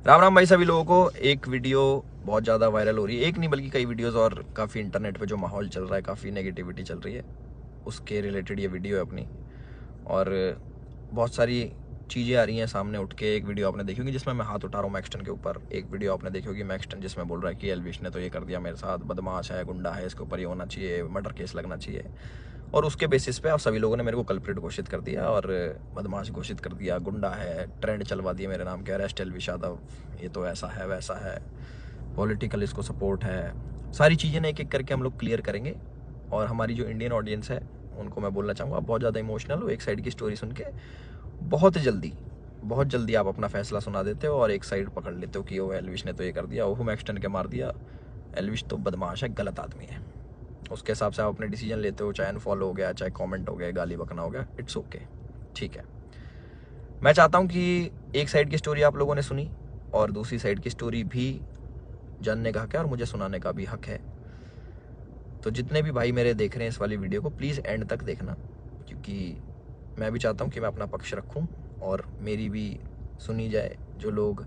राम राम भाई सभी लोगों को। एक वीडियो बहुत ज़्यादा वायरल हो रही है, एक नहीं बल्कि कई वीडियोस, और काफ़ी इंटरनेट पे जो माहौल चल रहा है, काफ़ी नेगेटिविटी चल रही है, उसके रिलेटेड ये वीडियो है अपनी। और बहुत सारी चीज़ें आ रही हैं सामने उठ के। एक वीडियो आपने देखी होगी जिसमें मैं हाथ उठा रहा हूँ मैक्सटन के ऊपर। एक वीडियो आपने देखी होगी मैक्सटन जिसमें बोल रहा है कि एल्विश ने तो ये कर दिया मेरे साथ, बदमाश है, गुंडा है, इसके ऊपर ये होना चाहिए, मर्डर केस लगना चाहिए। और उसके बेसिस पे आप सभी लोगों ने मेरे को कल्प्रिट घोषित कर दिया और बदमाश घोषित कर दिया, गुंडा है, ट्रेंड चलवा दिया मेरे नाम के, अरेस्ट एल्विश यादव, ये तो ऐसा है वैसा है, पॉलिटिकल इसको सपोर्ट है। सारी चीज़ें ना एक एक करके हम लोग क्लियर करेंगे। और हमारी जो इंडियन ऑडियंस है उनको मैं बोलना चाहूँगा, आप बहुत ज़्यादा इमोशनल हो। एक साइड की स्टोरी सुन के बहुत जल्दी आप अपना फैसला सुना देते हो और एक साइड पकड़ लेते हो कि वो एल्विश ने तो ये कर दिया, वो मैक्सटन के मार दिया, एल्विश तो बदमाश है, गलत आदमी है। उसके हिसाब से आप अपने डिसीजन लेते हो, चाहे अनफॉलो हो गया, चाहे कमेंट हो गया, गाली बकना हो गया, इट्स ओके, ठीक है। मैं चाहता हूँ कि एक साइड की स्टोरी आप लोगों ने सुनी और दूसरी साइड की स्टोरी भी जानने का हक है और मुझे सुनाने का भी हक है। तो जितने भी भाई मेरे देख रहे हैं इस वाली वीडियो को, प्लीज़ एंड तक देखना, क्योंकि मैं भी चाहता हूँ कि मैं अपना पक्ष रखूँ और मेरी भी सुनी जाए। जो लोग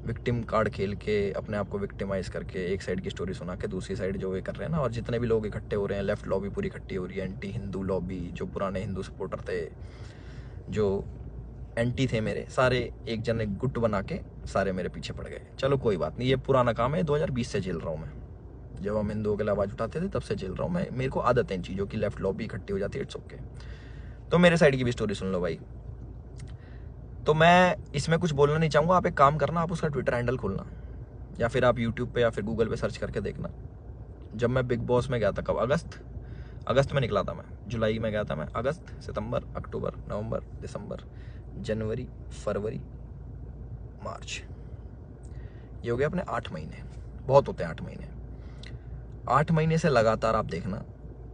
विक्टिम कार्ड खेल के अपने आप को विक्टिमाइज करके एक साइड की स्टोरी सुना के दूसरी साइड जो ये कर रहे हैं ना, और जितने भी लोग इकट्ठे हो रहे हैं, लेफ्ट लॉबी पूरी इकट्ठी हो रही है, एंटी हिंदू लॉबी, जो पुराने हिंदू सपोर्टर थे, जो एंटी थे मेरे, सारे एक जन एक गुट बना के सारे मेरे पीछे पड़ गए। चलो कोई बात नहीं, ये पुराना काम है, 2020 से झेल रहा हूँ मैं। जब हम हिंदुओं के लिए आवाज़ उठाते थे तब से झेल रहा हूँ मैं, मेरे को आदत है इन चीज़ों की, लेफ्ट लॉबी इकट्ठी हो जाती है, इट्स ओके। तो मेरे साइड की भी स्टोरी सुन लो भाई। तो मैं इसमें कुछ बोलना नहीं चाहूँगा, आप एक काम करना, आप उसका ट्विटर हैंडल खोलना या फिर आप यूट्यूब पे या फिर गूगल पे सर्च करके देखना। जब मैं बिग बॉस में गया था, कब, अगस्त में निकला था मैं, जुलाई में गया था मैं, अगस्त, सितंबर, अक्टूबर, नवंबर, दिसंबर, जनवरी, फरवरी, मार्च, ये हो गया अपने 8 महीने। बहुत होते हैं 8 महीने। 8 महीने से लगातार आप देखना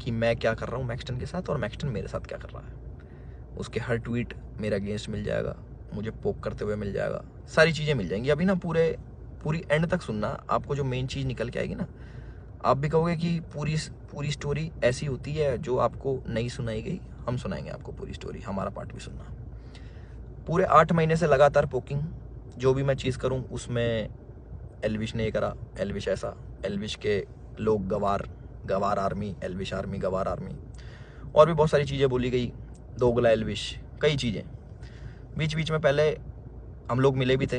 कि मैं क्या कर रहा हूँ मैक्सटन के साथ और मैक्सटन मेरे साथ क्या कर रहा है। उसके हर ट्वीट मेरे अगेंस्ट मिल जाएगा, मुझे पोक करते हुए मिल जाएगा, सारी चीज़ें मिल जाएंगी। अभी ना पूरी एंड तक सुनना, आपको जो मेन चीज़ निकल के आएगी ना, आप भी कहोगे कि पूरी स्टोरी ऐसी होती है जो आपको नहीं सुनाई गई। हम सुनाएंगे आपको पूरी स्टोरी, हमारा पार्ट भी सुनना। पूरे 8 महीने से लगातार पोकिंग, जो भी मैं चीज़ करूँ उसमें एल्विश ने ये करा, एल्विश ऐसा, एल्विश के लोग गवार आर्मी, एल्विश आर्मी, गवार आर्मी, और भी बहुत सारी चीज़ें बोली गई, दोगला एल्विश, कई चीज़ें। बीच बीच में पहले हम लोग मिले भी थे,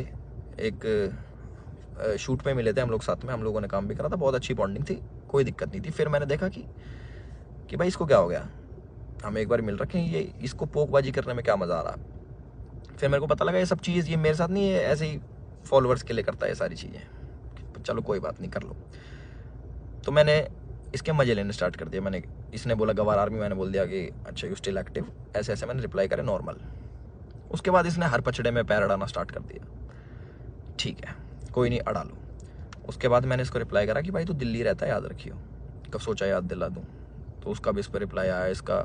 एक शूट पे मिले थे हम लोग साथ में, हम लोगों ने काम भी करा था, बहुत अच्छी बॉन्डिंग थी, कोई दिक्कत नहीं थी। फिर मैंने देखा कि भाई इसको क्या हो गया, हम एक बार मिल रखे हैं, ये इसको पोकबाजी करने में क्या मज़ा आ रहा। फिर मेरे को पता लगा ये सब चीज़ ये मेरे साथ नहीं है, ऐसे ही फॉलोअर्स के लिए करता है ये सारी चीज़ें। चलो कोई बात नहीं, कर लो। तो मैंने इसके मजे लेने स्टार्ट कर दिया। मैंने, इसने बोला गवार आर्मी, मैंने बोल दिया कि अच्छा यू स्टिल एक्टिव, ऐसे ऐसे मैंने रिप्लाई करे नॉर्मल। उसके बाद इसने हर पचड़े में पैर अड़ाना स्टार्ट कर दिया। ठीक है, कोई नहीं, अड़ा लो। उसके बाद मैंने इसको रिप्लाई करा कि भाई तू दिल्ली रहता है, याद रखियो, कब सोचा याद दिला दूँ। तो उसका भी इस पर रिप्लाई आया इसका।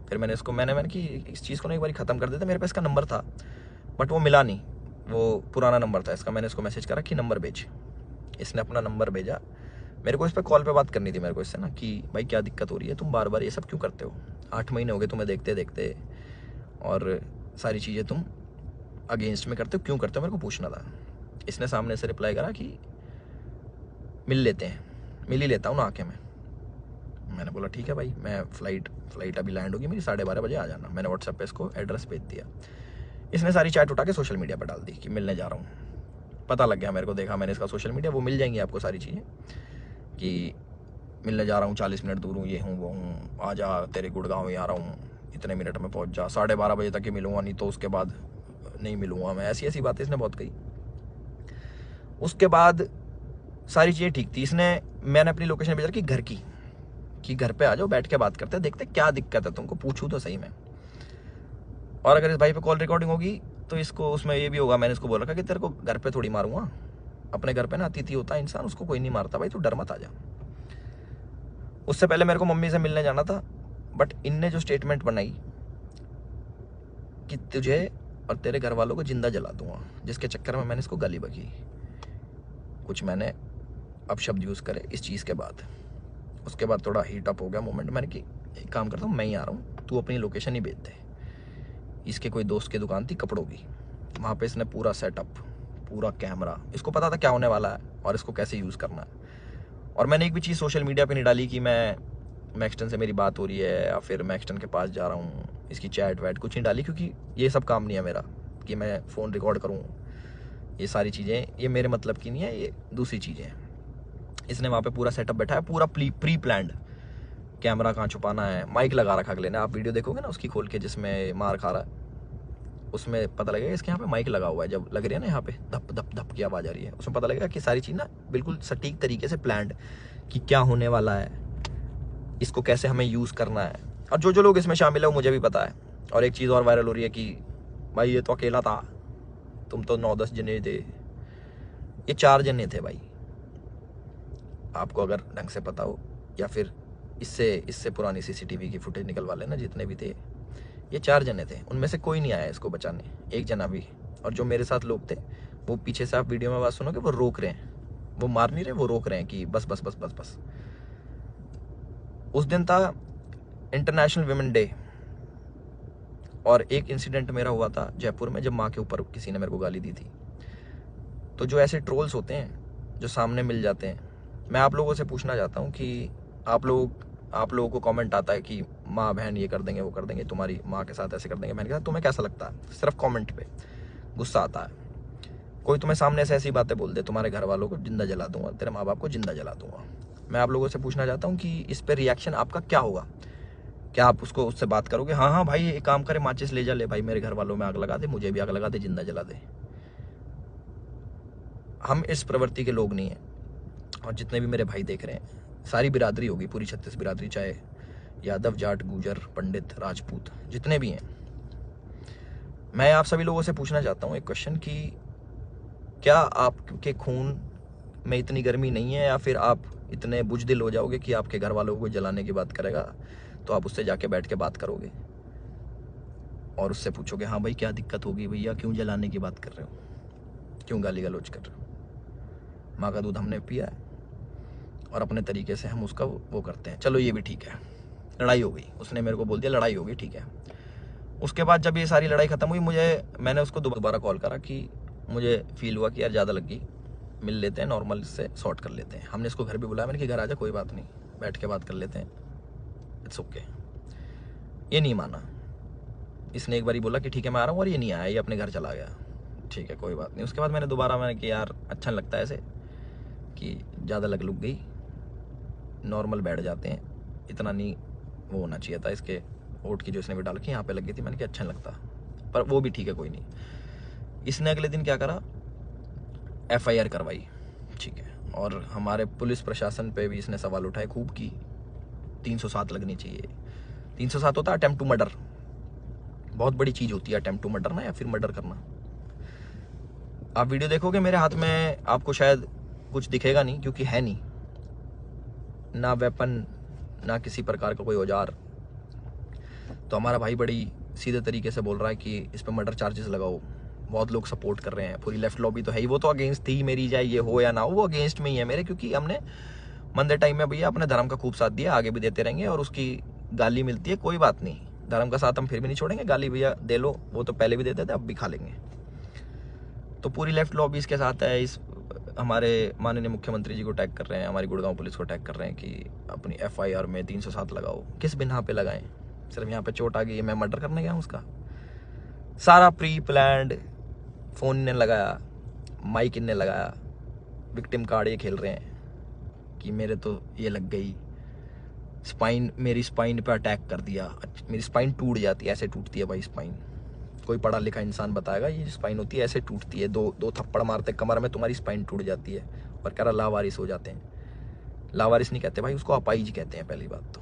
फिर मैंने इसको मैंने कि इस चीज़ को ना एक बार ख़त्म कर देते। मेरे पास इसका नंबर था बट वो मिला नहीं, वो पुराना नंबर था इसका। मैंने इसको मैसेज करा कि नंबर भेज, इसने अपना नंबर भेजा। मेरे को इस पर कॉल पे बात करनी थी मेरे को इससे ना, कि भाई क्या दिक्कत हो रही है, तुम बार बार ये सब क्यों करते हो, 8 महीने हो गए तुम्हें देखते देखते, और सारी चीज़ें तुम अगेंस्ट में करते हो, क्यों करते हो, मेरे को पूछना था। इसने सामने से रिप्लाई करा कि मिल लेते हैं, मिल ही लेता हूँ ना आके मैं। मैंने बोला ठीक है भाई, मैं फ्लाइट अभी लैंड होगी मेरी, 12:30 बजे आ जाना। मैंने व्हाट्सएप पे इसको एड्रेस भेज दिया। इसने सारी चैट उठा के सोशल मीडिया पर डाल दी कि मिलने जा रहा हूँ। पता लग गया मेरे को, देखा मैंने इसका सोशल मीडिया, वो मिल जाएंगी आपको सारी चीज़ें कि मिलने जा रहा हूँ, 40 मिनट दूर हूँ, ये हूँ वो हूँ, आ जा, तेरे गुड़गांव ही आ रहा हूँ, इतने मिनट में पहुँच जा, 12:30 बजे तक ही मिलूँगा, नहीं तो उसके बाद नहीं मिलूँगा मैं। ऐसी ऐसी बातें इसने बहुत कही। उसके बाद सारी चीज़ें ठीक थी। मैंने अपनी लोकेशन भेजा कि घर की, कि घर पे आ जाओ, बैठ के बात करते हैं, देखते क्या दिक्कत है तुमको, पूछूँ तो सही में। और अगर इस भाई पे कॉल रिकॉर्डिंग होगी तो इसको उसमें ये भी होगा, मैंने इसको बोल रखा कि तेरे को घर पे थोड़ी मारूंगा, अपने घर पे ना अतिथि होता है इंसान, उसको कोई नहीं मारता भाई, तू डर मत आ जा। उससे पहले मेरे को मम्मी से मिलने जाना था, बट इनने जो स्टेटमेंट बनाई कि तुझे और तेरे घर वालों को जिंदा जला दूंगा, जिसके चक्कर में मैंने इसको गाली बकी, कुछ मैंने अपशब्द यूज़ करे इस चीज़ के बाद। उसके बाद थोड़ा हीट अप हो गया मोमेंट। मैंने कि एक काम करता हूँ, मैं ही आ रहा हूँ, तू अपनी लोकेशन ही भेज दे। इसके कोई दोस्त की दुकान थी कपड़ों की, वहाँ पे इसने पूरा सेटअप, पूरा कैमरा। इसको पता था क्या होने वाला है और इसको कैसे यूज़ करना है। और मैंने एक भी चीज़ सोशल मीडिया पे नहीं डाली कि मैं मैक्सटन से मेरी बात हो रही है या फिर मैक्सटन के पास जा रहा हूँ, इसकी चैट वैट कुछ नहीं डाली, क्योंकि ये सब काम नहीं है मेरा कि मैं फ़ोन रिकॉर्ड करूँ। ये सारी चीज़ें ये मेरे मतलब की नहीं है, ये दूसरी चीज़ें हैं। इसने वहाँ पे पूरा सेटअप बैठा है, पूरा प्री प्लान्ड, कैमरा कहाँ छुपाना है, माइक लगा रखा अगले ने। आप वीडियो देखोगे ना उसकी खोल के जिसमें मार खा रहा है, उसमें पता लगेगा इसके यहाँ पे माइक लगा हुआ है। जब लग रही है ना यहाँ पे धप धप धप की आवाज़ आ रही है, उसमें पता लगेगा कि सारी चीज़ ना बिल्कुल सटीक तरीके से प्लान्ड, कि क्या होने वाला है, इसको कैसे हमें यूज़ करना है। और जो जो लोग इसमें शामिल है वो मुझे भी पता है। और एक चीज़ और वायरल हो रही है कि भाई ये तो अकेला था, तुम तो 9-10 जने थे। ये 4 जने थे भाई, आपको अगर ढंग से पता हो, या फिर इससे पुरानी सीसीटीवी की फुटेज निकलवा लेना, जितने भी थे ये 4 जने थे। उनमें से कोई नहीं आया इसको बचाने, एक जना भी। और जो मेरे साथ लोग थे वो पीछे से, आप वीडियो में बात सुनोगे, वो रोक रहे हैं, वो मार नहीं रहे, वो रोक रहे हैं कि बस बस बस बस बस। उस दिन था इंटरनेशनल विमेन डे, और एक इंसिडेंट मेरा हुआ था जयपुर में, जब माँ के ऊपर किसी ने मेरे को गाली दी थी। तो जो ऐसे ट्रोल्स होते हैं जो सामने मिल जाते हैं, मैं आप लोगों से पूछना चाहता हूँ कि आप लोगों को कमेंट आता है कि माँ बहन ये कर देंगे, वो कर देंगे, तुम्हारी माँ के साथ ऐसे कर देंगे, बहन के साथ, तुम्हें कैसा लगता है? सिर्फ कमेंट पे गुस्सा आता है। कोई तुम्हें सामने से ऐसी बातें बोल दे, तुम्हारे घर वालों को जिंदा जला दूंगा, तेरे माँ बाप को जिंदा जला दूंगा। मैं आप लोगों से पूछना चाहता हूँ कि इस पर रिएक्शन आपका क्या होगा? क्या आप उससे बात करोगे, हाँ हाँ भाई एक काम करे, माचिस ले जा, ले भाई मेरे घर वालों में आग लगा दे, मुझे भी आग लगा दे, जिंदा जला दे? हम इस प्रवृत्ति के लोग नहीं हैं। और जितने भी मेरे भाई देख रहे हैं, सारी बिरादरी होगी, पूरी 36 बिरादरी, चाहे यादव, जाट, गुजर, पंडित, राजपूत, जितने भी हैं, मैं आप सभी लोगों से पूछना चाहता हूँ एक क्वेश्चन कि क्या आपके खून में इतनी गर्मी नहीं है, या फिर आप इतने बुजदिल हो जाओगे कि आपके घर वालों को जलाने की बात करेगा तो आप उससे जाके बैठ के बात करोगे और उससे पूछोगे, हाँ भाई क्या दिक्कत होगी भैया, क्यों जलाने की बात कर रहे हो, क्यों गाली गलौज कर रहे हो? माँ का दूध हमने पिया है और अपने तरीके से हम उसका वो करते हैं। चलो ये भी ठीक है, लड़ाई हो गई, उसने मेरे को बोल दिया, लड़ाई हो गई, ठीक है। उसके बाद जब ये सारी लड़ाई ख़त्म हुई, मैंने उसको दोबारा कॉल करा कि मुझे फील हुआ कि यार ज़्यादा लग गई, मिल लेते हैं, नॉर्मल इससे सॉर्ट कर लेते हैं। हमने इसको घर भी बुलाया, मैंने कि घर आ जा, कोई बात नहीं, बैठ के बात कर लेते हैं, इट्स ओके। ये नहीं माना, इसने एक बारी बोला कि ठीक है मैं आ रहा हूँ, और ये नहीं आया, ये अपने घर चला गया। ठीक है कोई बात नहीं। उसके बाद मैंने कि यार अच्छा नहीं लगता ऐसे कि ज़्यादा लग गई, नॉर्मल बैठ जाते हैं, इतना नहीं वो होना चाहिए था। इसके ओट की जो इसने भी डाल के यहाँ पे लग गई थी, मैंने कि अच्छा नहीं लगता, पर वो भी ठीक है कोई नहीं। इसने अगले दिन क्या करा, FIR करवाई, ठीक है। और हमारे पुलिस प्रशासन पे भी इसने सवाल उठाए खूब की 307 लगनी चाहिए। 307 होता है अटेम्प्ट टू मर्डर, बहुत बड़ी चीज़ होती है अटेम्प्ट टू मर्डर ना, या फिर मर्डर करना। आप वीडियो देखोगे मेरे हाथ में, आपको शायद कुछ दिखेगा नहीं, क्योंकि है नहीं ना वेपन, ना किसी प्रकार का कोई औजार। तो हमारा भाई बड़ी सीधे तरीके से बोल रहा है कि इस पर मर्डर चार्जेस लगाओ। बहुत लोग सपोर्ट कर रहे हैं, पूरी लेफ्ट लॉबी तो है ही, वो तो अगेंस्ट थी मेरी, चाहे ये हो या ना हो, वो अगेंस्ट में ही है मेरे, क्योंकि हमने मंदे टाइम में भैया अपने धर्म का खूब साथ दिया, आगे भी देते रहेंगे। और उसकी गाली मिलती है, कोई बात नहीं, धर्म का साथ हम फिर भी नहीं छोड़ेंगे, गाली भैया दे लो, वो तो पहले भी देते थे, अब भी खा लेंगे। तो पूरी लेफ्ट लॉबी इसके साथ है। इस हमारे माननीय मुख्यमंत्री जी को टैग कर रहे हैं, हमारी गुड़गांव पुलिस को टैग कर रहे हैं कि अपनी FIR में 307 लगाओ। किस बिना पे लगाएं? सिर्फ यहाँ पे चोट आ गई, मैं मर्डर करने गया हूँ उसका? सारा प्री प्लान्ड, फ़ोन इनने लगाया, माइक इनने लगाया, विक्टिम कार्ड ये खेल रहे हैं कि मेरे तो ये लग गई, स्पाइन, मेरी स्पाइन पे अटैक कर दिया, मेरी स्पाइन टूट जाती है, ऐसे टूटती है भाई स्पाइन, कोई पढ़ा लिखा इंसान बताएगा ये स्पाइन होती है, ऐसे टूटती है, दो थप्पड़ मारते कमर में, तुम्हारी स्पाइन टूट जाती है। और कह रहा लावारिस हो जाते हैं। लावारिस नहीं कहते भाई, उसको अपाहिज कहते हैं पहली बात तो।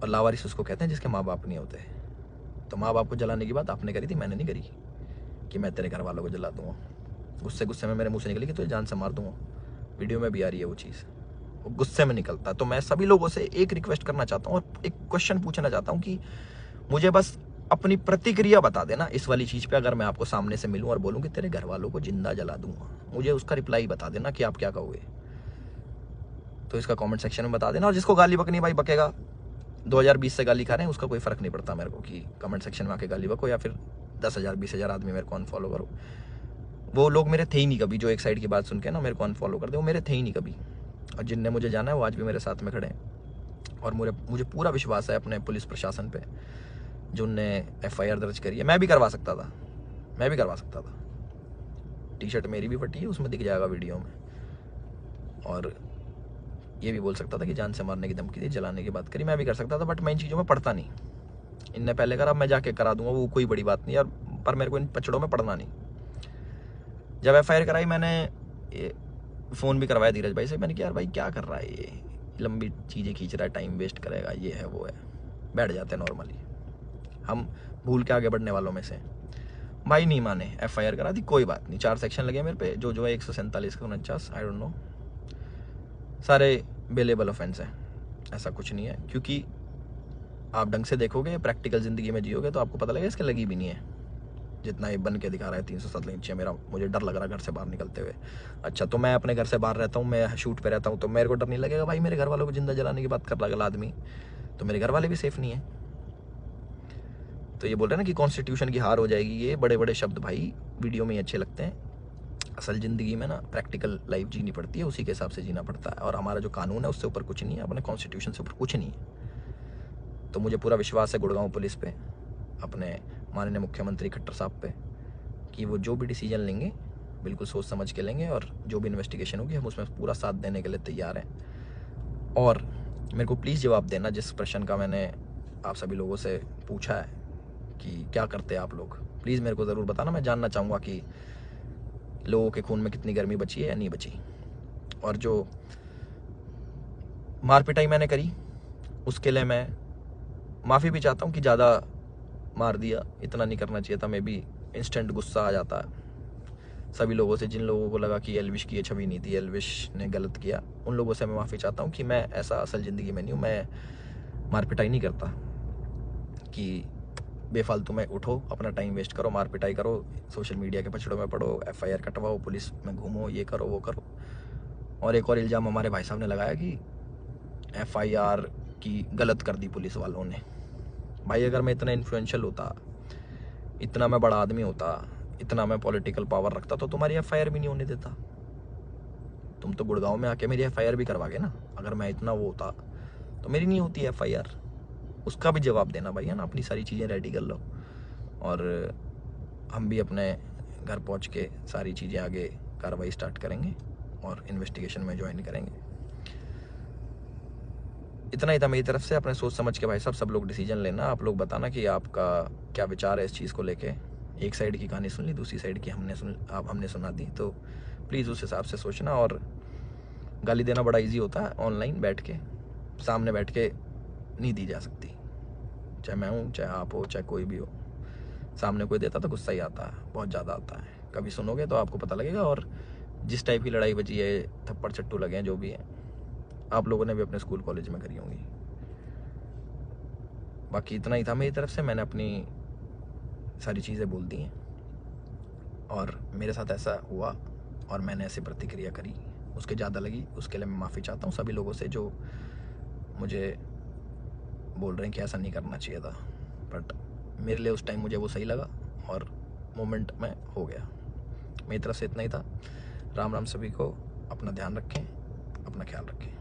और लावारिस उसको कहते हैं जिसके माँ बाप नहीं होते। तो माँ बाप को जलाने की बात आपने करी थी, मैंने नहीं करी कि मैं तेरे घर वालों को जला दूंगा। गुस्से में मेरे मुँह से निकली कि तुझे जान से मार दूंगा। वीडियो में भी आ रही है वो चीज़, वो गुस्से में निकलता है। तो मैं सभी लोगों से एक रिक्वेस्ट करना चाहता हूँ और एक क्वेश्चन पूछना चाहता हूँ कि मुझे बस अपनी प्रतिक्रिया बता देना इस वाली चीज़ पे। अगर मैं आपको सामने से मिलूं और बोलूं कि तेरे घर वालों को जिंदा जला दूंगा, मुझे उसका रिप्लाई बता देना कि आप क्या कहोगे। तो इसका कमेंट सेक्शन में बता देना। और जिसको गाली बकनी भाई बकेगा, 2020 से गाली खा रहे हैं, उसका कोई फ़र्क नहीं पड़ता मेरे को कि कमेंट सेक्शन में आके गाली बको या फिर 10,000 20,000 आदमी मेरे को अनफॉलो करो, वो लोग मेरे थे ही नहीं कभी। जो एक साइड की बात सुन के ना मेरे को अनफॉलो कर दे, वो मेरे थे ही नहीं कभी। और जिनने मुझे जाना है वो आज भी मेरे साथ में खड़े हैं। और मुझे पूरा विश्वास है अपने पुलिस प्रशासन पे, जो उनने FIR दर्ज करी है। मैं भी करवा सकता था, मैं भी करवा सकता था। टी-शर्ट मेरी भी फटी है, उसमें दिख जाएगा वीडियो में। और ये भी बोल सकता था कि जान से मारने की धमकी दी, जलाने की बात करी, मैं भी कर सकता था। बट मैं इन चीज़ों में पढ़ता नहीं। इनने पहले करा, मैं जाके करा दूंगा, वो कोई बड़ी बात नहीं यार। पर मेरे को इन पचड़ों में पढ़ना नहीं। जब FIR कराई मैंने फ़ोन भी करवाया धीरज भाई से। मैंने कहा यार भाई क्या कर रहा है ये, लंबी चीज़ें खींच रहा है, टाइम वेस्ट करेगा, ये है वो है। बैठ जाते हैं नॉर्मली, हम भूल के आगे बढ़ने वालों में से। भाई नहीं माने, FIR करा दी, कोई बात नहीं। 4 सेक्शन लगे मेरे पे, जो है 147 149, आई डोंट नो, सारे बेलेबल ऑफेंस है। ऐसा कुछ नहीं है, क्योंकि आप ढंग से देखोगे, प्रैक्टिकल ज़िंदगी में जियोगे तो आपको पता लगेगा इसके लगी भी नहीं है। जितना ये बन के दिखा रहा है 307 इंच, मुझे डर लग रहा है घर से बाहर निकलते हुए। अच्छा, तो मैं अपने घर से बाहर रहता हूँ, मैं शूट पे रहता हूँ, तो मेरे को डर नहीं लगेगा भाई मेरे घर वालों को जिंदा जलाने की बात कर रहा अगला आदमी, तो मेरे घर वाले भी सेफ नहीं है। तो ये बोल रहे हैं ना कि कॉन्स्टिट्यूशन की हार हो जाएगी, ये बड़े बड़े शब्द भाई वीडियो में ही अच्छे लगते हैं। असल ज़िंदगी में ना प्रैक्टिकल लाइफ जीनी पड़ती है, उसी के हिसाब से जीना पड़ता है। और हमारा जो कानून है उससे ऊपर कुछ नहीं है, अपने कॉन्स्टिट्यूशन से ऊपर कुछ नहीं है। तो मुझे पूरा विश्वास है गुड़गांव पुलिस पे, अपने माननीय मुख्यमंत्री खट्टर साहब पे, कि वो जो भी डिसीजन लेंगे बिल्कुल सोच समझ के लेंगे। और जो भी इन्वेस्टिगेशन होगी हम उसमें पूरा साथ देने के लिए तैयार हैं। और मेरे को प्लीज़ जवाब देना जिस प्रश्न का मैंने आप सभी लोगों से पूछा है कि क्या करते हैं आप लोग, प्लीज़ मेरे को ज़रूर बताना। मैं जानना चाहूँगा कि लोगों के खून में कितनी गर्मी बची है या नहीं बची। और जो मार पिटाई मैंने करी उसके लिए मैं माफ़ी भी चाहता हूँ कि ज़्यादा मार दिया, इतना नहीं करना चाहिए था। मैं भी इंस्टेंट गुस्सा आ जाता है सभी लोगों से, जिन लोगों को लगा कि एल्विश की ये छवि नहीं थी, एल्विश ने गलत किया, उन लोगों से मैं माफ़ी चाहता हूँ कि मैं ऐसा असल ज़िंदगी में नहीं हूँ। मैं मार पिटाई नहीं करता कि बेफालतू में उठो, अपना टाइम वेस्ट करो, मार पिटाई करो, सोशल मीडिया के पछड़ों में पड़ो, FIR कटवाओ, पुलिस में घूमो, ये करो वो करो। और एक और इल्ज़ाम हमारे भाई साहब ने लगाया कि FIR की गलत कर दी पुलिस वालों ने। भाई अगर मैं इतना इन्फ्लुएंशियल होता, इतना मैं बड़ा आदमी होता, इतना मैं पॉलिटिकल पावर रखता, तो तुम्हारी FIR भी नहीं होने देता। तुम तो गुड़गांव में आके मेरी FIR भी करवा गए ना। अगर मैं इतना वो होता तो मेरी नहीं होती FIR। उसका भी जवाब देना भाई, है ना। अपनी सारी चीज़ें रेडी कर लो और हम भी अपने घर पहुंच के सारी चीज़ें आगे कार्रवाई स्टार्ट करेंगे और इन्वेस्टिगेशन में ज्वाइन करेंगे। इतना ही था मेरी तरफ से। अपने सोच समझ के भाई साहब सब लोग डिसीजन लेना। आप लोग बताना कि आपका क्या विचार है इस चीज़ को लेके। एक साइड की कहानी सुन ली, दूसरी साइड की हमने सुना दी, तो प्लीज़ उस हिसाब से सोचना। और गाली देना बड़ा इजी होता है, ऑनलाइन बैठ के, सामने बैठ के नहीं दी जा सकती। चाहे मैं हूँ, चाहे आप हो, चाहे कोई भी हो, सामने कोई देता तो गुस्सा ही आता है, बहुत ज़्यादा आता है। कभी सुनोगे तो आपको पता लगेगा। और जिस टाइप की लड़ाई बची है, थप्पड़ चट्टू लगे हैं, जो भी है, आप लोगों ने भी अपने स्कूल कॉलेज में करी होंगी। बाकी इतना ही था मेरी तरफ से। मैंने अपनी सारी चीज़ें बोल दी हैं और मेरे साथ ऐसा हुआ और मैंने ऐसी प्रतिक्रिया करी, उसके ज़्यादा लगी, उसके लिए मैं माफ़ी चाहता हूँ सभी लोगों से जो मुझे बोल रहे हैं कि ऐसा नहीं करना चाहिए था। बट मेरे लिए उस टाइम मुझे वो सही लगा और मोमेंट में हो गया। मेरी तरफ से इतना ही था। राम राम सभी को। अपना ध्यान रखें, अपना ख्याल रखें।